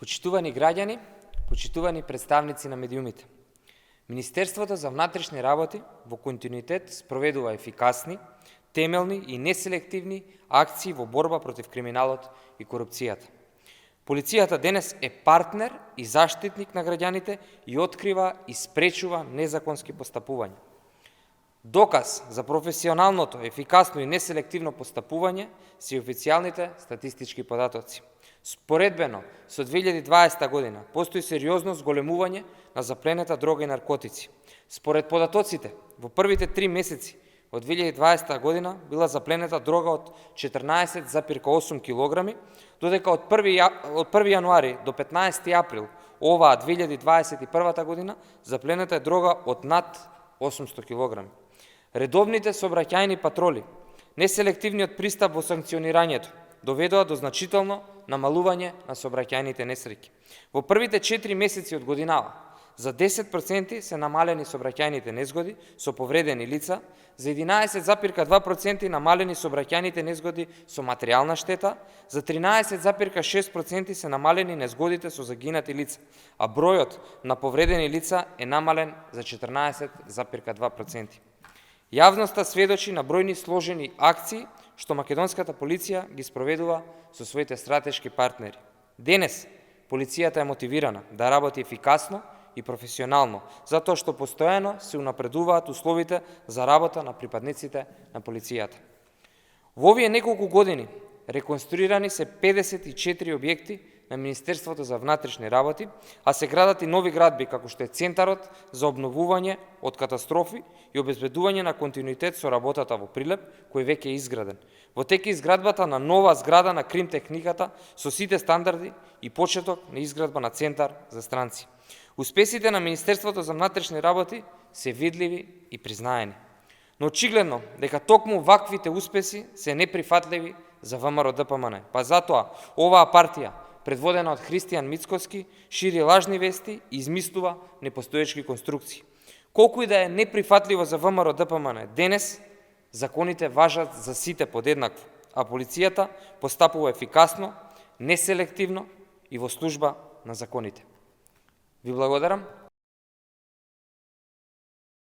Почитувани граѓани, почитувани представници на медиумите. Министерството за внатрешни работи во континуитет спроведува ефикасни, темелни и неселективни акции во борба против криминалот и корупцијата. Полицијата денес е партнер и заштитник на граѓаните и открива и спречува незаконски постапувања. Доказ за професионалното, ефикасно и неселективно постапување се и официјалните статистички податоци. Споредбено со 2020 година постои сериозно зголемување на запленета дрога и наркотици. Според податоците, во првите 3 месеци од 2020 година била запленета дрога од 14,8 кг, додека од 1 јануари до 15 април оваа 2021 година запленета е дрога од над 800 кг. Редовните сообраќајни патроли, неселективниот пристап во санкционирањето доведоа до значително намалување на сообраќајните несреќи. Во првите 4 месеци од годинава за 10% се намалени сообраќајните незгоди со повредени лица, за 11,2% намалени сообраќајните незгоди со материјална штета, за 13,6% се намалени незгодите со загинати лица, а бројот на повредени лица е намален за 14,2%. Јавноста сведочи на бројни сложени акции што македонската полиција ги спроведува со своите стратешки партнери. Денес полицијата е мотивирана да работи ефикасно и професионално, затоа што постојано се унапредуваат условите за работа на припадниците на полицијата. Во овие неколку години реконструирани се 54 објекти на Министерството за внатрешни работи, а се градат и нови градби, како што е Центарот за обновување од катастрофи и обезбедување на континуитет со работата во Прилеп, кој веќе е изграден. Во тек е изградбата на нова зграда на крим техниката со сите стандарди и почеток на изградба на Центар за странци. Успесите на Министерството за внатрешни работи се видливи и признаени. Но очигледно дека токму ваквите успеси се неприфатливи за ВМРО-ДПМН. Па затоа оваа партија, предводена од Христијан Мицкоски, шири лажни вести и измислува непостоечки конструкции. Колку и да е неприфатливо за ВМРО-ДПМН, денес законите важат за сите подеднакво, а полицијата постапува ефикасно, неселективно и во служба на законите. Ви благодарам.